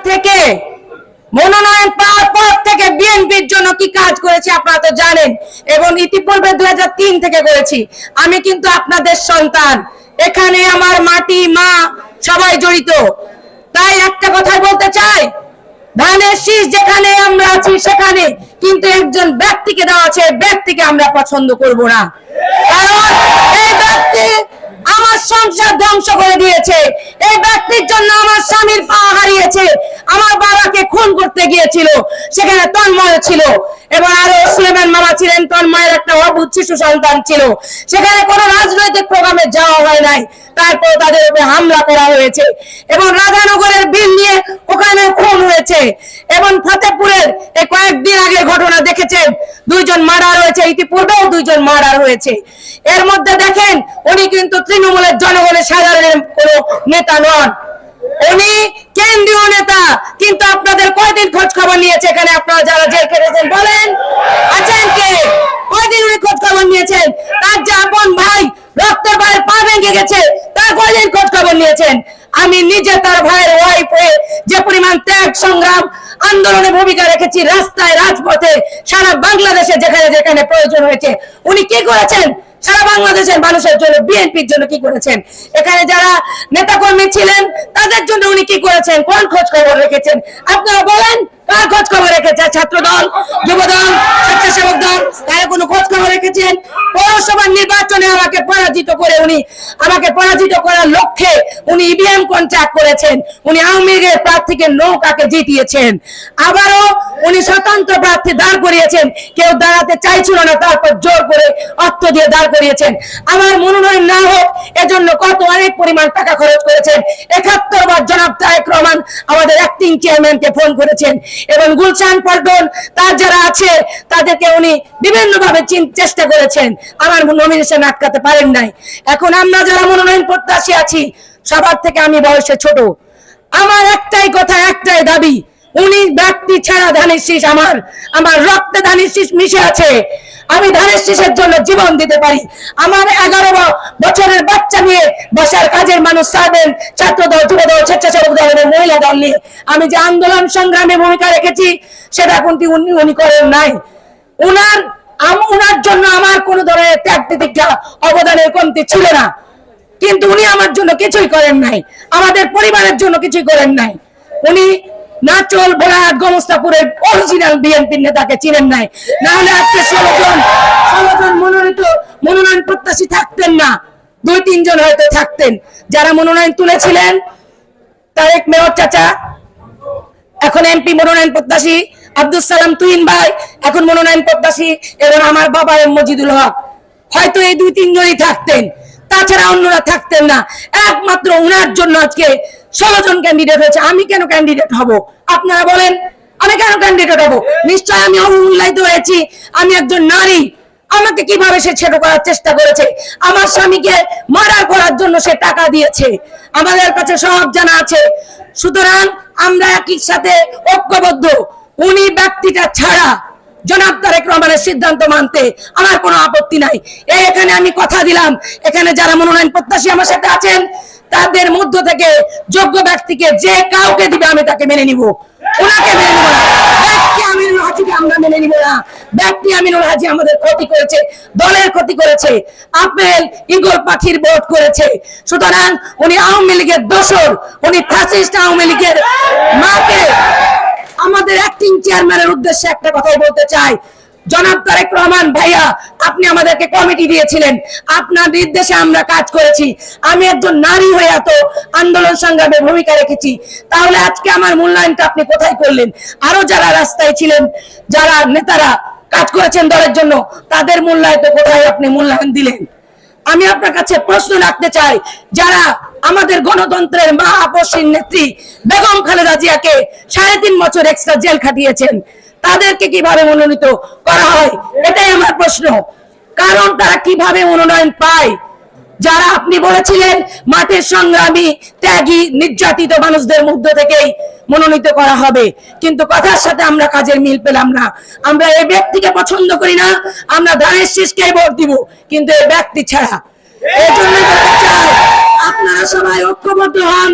থেকে মনোনয়ন পাওয়ার পর থেকে বিএনপির জন্য কি কাজ করেছি আপনারা তো জানেন, এবং ইতিপূর্বে 2003 থেকে করেছি। আমি কিন্তু আপনাদের সন্তান, এখানে আমার মাটি মা সবাই জড়িত। তাই একটা কথা বলতে চাই, ধানের শীষ যেখানে আমরা আছি সেখানে কিন্তু একজন ব্যক্তিকে দেওয়া আছে, ব্যক্তিকে আমরা পছন্দ করব না। কারণ এই ব্যক্তি আমার সংসার ধ্বংস করে দিয়েছে, এই ব্যক্তির জন্য আমার স্বামীর পা হারিয়েছে, আমার বাবাকে খুন করতে গিয়েছিল, সেখানে তন্ময় ছিল এবং আরো সুলেমান মামা ছিলেন, তন্ময়ের একটা অবুঝ শিশু সন্তান ছিল। সেখানে কোনো রাজনৈতিক প্রোগ্রামে যাওয়া হয় নাই, তারপর তাদের উপরে হামলা করা হয়েছে এবং রাধানগরের বিল নিয়ে ওখানে খুন হয়েছে। এবং ফতেপুরের এই কয়েকদিন আগে ঘটনা দেখেছেন, 2 জন মার্ডার হয়েছে, ইতিপূর্বেও 2 জন মার্ডার হয়েছে। এর মধ্যে দেখেন উনি কিন্তু তৃণমূলের জনগণের সাধারণ কোনো নেতা নন, উনি কেন্দ্রীয় নেতা। কিন্তু আপনাদের কয়দিন খোঁজ খবর নিয়েছে এখানে আপনারা যারা জেল খেটেছেন বলেন? আছেন কে? কয়দিন উনি খোঁজ খবর নিয়েছেন? তার যে আপন ভাই রক্তের ভাইয়ের পা ভেঙে গেছে তার কয়দিন খোঁজ খবর নিয়েছেন? আমি নিজে তার ভাইয়ের ওয়াইফ হয়ে যে পরিমাণ ত্যাগ সংগ্রাম আন্দোলনে ভূমিকা রেখেছি, রাস্তায় রাজপথে সারা বাংলাদেশে যেখানে যেখানে প্রয়োজন হয়েছে উনি কি করেছেন? সারা বাংলাদেশের মানুষের জন্য, বিএনপির জন্য কি করেছেন? এখানে যারা নেতাকর্মী ছিলেন তাদের জন্য উনি কি করেছেন? কোন খোঁজ খবর রেখেছেন? আপনারা বলেন, কার খোঁজ খবর রেখেছে? ছাত্র দল, যুব দল, স্বেচ্ছাসেবক দল, কারো কোনো খোঁজ খবর রেখেছেন? পৌরসভার নির্বাচনে আমাকে পরাজিত করে আমাকে পরাজিত করার লক্ষ্যে উনি ইভিএম কন্ট্রাক্ট করেছেন, উনি আওয়ামী লীগের প্রার্থীকে নৌকাকে জিতিয়েছেন, আবারও উনি স্বতন্ত্র প্রার্থী দাঁড় করিয়েছেন, কেউ দাঁড়াতে চাইছিল না, তারপর জোর করে অর্থ দিয়ে দাঁড় করিয়েছেন। আমার মনোনয়ন না হোক এজন্য কত অনেক পরিমাণ টাকা খরচ করেছেন। 71 বার জনাব তারেক রহমান আমাদের অ্যাক্টিং চেয়ারম্যানকে ফোন করেছেন এবং গুলশান পল্টন তার যারা আছে তাদেরকে উনি বিভিন্ন ভাবে চেষ্টা করেছেন, আমার নমিনেশন আটকাতে পারেন নাই। এখন আমরা যারা মনোনয়ন প্রত্যাশী আছি, সবার থেকে আমি বয়সে ছোট, আমার একটাই কথা, একটাই দাবি, উনি ব্যক্তি ছাড়া ধানের শীষ আমার রক্তে ধানের শীষ মিশে আছে। আমি ধানের শীষের জন্য জীবন দিতে পারি। আমার 11 বছরের বাচ্চা নিয়ে বসার কাজের মানুষ সার্ভেন, ছাত্র দল, যুব দল, স্বেচ্ছাসেবক দল এবং মহিলা দল নিয়ে আমি যে আন্দোলন সংগ্রামে ভূমিকা রেখেছি সেটা কিন্তু উনি করেন নাই। উনার জন্য আমার কোন ধরনের ত্যাগ তিতিক্ষা অবদানের কমতি ছিল না, কিন্তু উনি আমার জন্য কিছুই করেন নাই, আমাদের পরিবারের জন্য কিছুই করেন নাই। উনি নাচল ভোলাহাট গোমস্তাপুরের অরিজিনাল বিএনপির নেতাকে চিনেন নাই, না হলে আজকে 16 জন মনোনয়ন প্রত্যাশী থাকতেন না, 2-3 জন হয়তো থাকতেন। যারা মনোনয়ন তুলেছিলেন, তারেক মেয়র চাচা এখন এমপি মনোনয়ন প্রত্যাশী, আব্দুল সালাম তুহিন ভাই এখন মনোনয়ন প্রত্যাশী, এবং আমার বাবা মজিদুল হক, হয়তো এই 2-3 জনই থাকতেন, তাছাড়া অন্যরা থাকতেন না। একমাত্র উনার জন্য আজকে 16 জন ক্যান্ডিডেট হয়েছে। আমি কেন ক্যান্ডিডেট হব? আপনারা বলেন, আমি কেন ক্যান্ডিডেট হব? নিশ্চয় আমি অবমূল্যায়িত হয়েছি, আমি একজন নারী। আমাকে কিভাবে সে ছেড়ে করার চেষ্টা করেছে, আমার স্বামীকে মার্ডার করার জন্য সে টাকা দিয়েছে, আমাদের কাছে সব জানা আছে। সুতরাং আমরা একই সাথে ঐক্যবদ্ধ। উনি ব্যক্তিটা ছাড়া জনাব তারেক রহমানের সিদ্ধান্ত মানতে আমার কোনো আপত্তি নাই। এখানে আমি কথা দিলাম, এখানে যারা মনোনয়ন প্রত্যাশী আমার সাথে আছেন তাদের মধ্য থেকে যোগ্য ব্যক্তিকে যে কাউকে দিবে আমি তাকে মেনে নিব, ওনাকে মেনে নিব না। ব্যক্তি আমিনুল হাজীকে আমরা মেনে নিব না। ব্যক্তি আমিনুল হাজী আমাদের ক্ষতি করেছে, দলের ক্ষতি করেছে, আপেল ইগল পাখির ভোট করেছে। সুতরাং উনি আওয়ামী লীগের দোসর, উনি ফ্যাসিস্ট আওয়ামী লীগের মাকে। আমাদের অ্যাক্টিং চেয়ারম্যানের উদ্দেশ্যে একটা কথাই বলতে চাই, জনাব তারেক রহমান ভাইয়া, আপনি আমাদেরকে কমিটি দিয়েছিলেন, আপনার নির্দেশে আমরা কাজ করেছি। আমি একজন নারী হয়ে এত আন্দোলন সংগ্রামে ভূমিকা রেখেছি, তাহলে আজকে আমার মূল্যায়নটা আপনি কোথায় করলেন? আরো যারা রাস্তায় ছিলেন, যারা নেতারা কাজ করেছেন দলের জন্য, তাদের মূল্যায়ন কোথায় আপনি মূল্যায়ন দিলেন? আমি আপনার কাছে প্রশ্ন রাখতে চাই, যারা আমাদের গণতন্ত্রের মা আপসীর নেত্রী বেগম খালেদা জিয়াকে 3.5 বছর এক্সট্রা জেল খাটিয়েছেন, তাদেরকে কিভাবে মনোনীত করা হয়? এটাই আমার প্রশ্ন। কারণ তারা কিভাবে মনোনয়ন পায়? যারা আপনি বলেছিলেন মাঠের সংগ্রামী ত্যাগী নির্যাতিত মানুষদের মধ্য থেকেই মনোনীত করা হবে, কিন্তু কথার সাথে আমরা কাজের মিল পেলাম না। আমরা এই ব্যক্তিকে পছন্দ করি না, আমরা ধানের শীষকে ভোট দিব, কিন্তু এই ব্যক্তি ছাড়া। এই জন্য আপনারা সবাই ঐক্যবদ্ধ হন,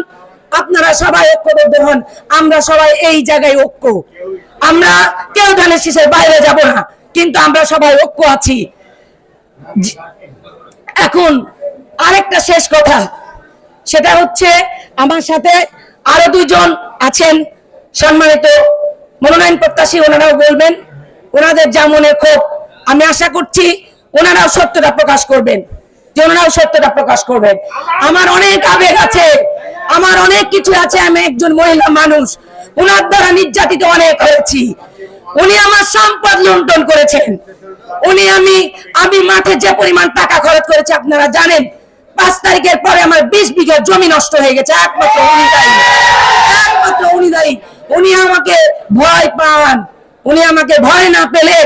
আপনারা সবাই ঐক্যবদ্ধ হন, আমরা সবাই এই জায়গায় ঐক্য। আমরা কেউ ধানের শীষের বাইরে যাব না, কিন্তু আমরা সবাই ঐক্য আছি। এখন আরেকটা শেষ কথা, সেটা হচ্ছে আমার সাথে আরো দুজন আছেন সম্মানিত মনোনয়ন প্রত্যাশী, ওনারাও বলবেন ওনাদের যা মনে ক্ষোভ। আমি আশা করছি ওনারাও সত্যটা প্রকাশ করবেন, যে ওনারাও সত্যটা প্রকাশ করবেন। আমার অনেক আবেগ আছে, আমার অনেক কিছু আছে। আমি একজন মহিলা মানুষ, ওনার দ্বারা নির্যাতিত অনেক হয়েছি। উনি আমার সম্পদ লুণ্ঠন করেছেন। আমি মাঠে যে পরিমাণ টাকা খরচ করেছি আপনারা জানেন। 5 তারিখের পরে আমার 20 বিঘা জমি নষ্ট হয়ে গেছে, একমাত্র উনি দায়ী, একমাত্র উনি দায়ী। উনি আমাকে ভয় পান, উনি আমাকে ভয় না পেলে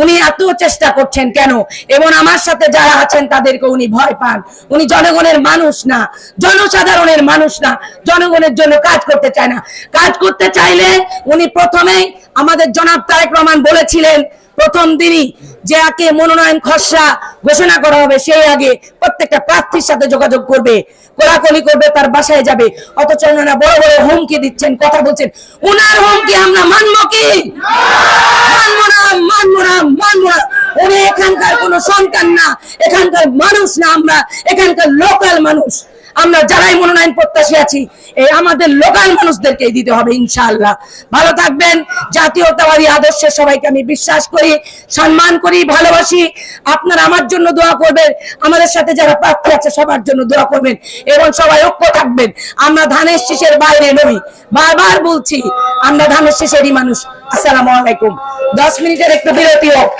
উনি এত চেষ্টা করছেন কেন? এবং আমার সাথে যারা আছেন তাদেরকে উনি ভয় পান। উনি জনগণের মানুষ না, জনসাধারণের মানুষ না, জনগণের জন্য কাজ করতে চায় না। কাজ করতে চাইলে উনি প্রথমেই আমাদের জনাব তারেক রহমান বলেছিলেন প্রথম দিনই যে আগে মনোনয়ন খসড়া ঘোষণা করা হবে সেই আগে প্রত্যেকটা প্রার্থীর সাথে যোগাযোগ করবে, কোলাকুলি করবে, তার বাসায় যাবে। অথচ ওনারা বড় বড় হুমকি দিচ্ছেন, কথা বলছেন। উনার হুমকি আমরা মানবো কি? মানবো না, মানবো না, মানবো না। উনি এখানকার কোনো সন্তান না, এখানকার মানুষ না, আমরা এখানকার লোকাল মানুষ। আমরা যারাই মনোনয়ন প্রত্যাশী আছি এই আমাদের লোকাল মানুষদেরকে দিতে হবে ইনশাআল্লাহ। ভালো থাকবেন। জাতীয়তাবাদী আদর্শে সবাইকে আমি বিশ্বাস করি, সম্মান করি, ভালোবাসি। আপনারা আমার জন্য দোয়া করবেন, আমাদের সাথে যারা প্রার্থী আছে সবার জন্য দোয়া করবেন, এবং সবাই ঐক্য থাকবেন। আমরা ধানের শীষের বাইরে নই, বারবার বলছি আমরা ধানের শীষেরই মানুষ। আসসালামু আলাইকুম। 10 মিনিটের একটু বিরতি হোক।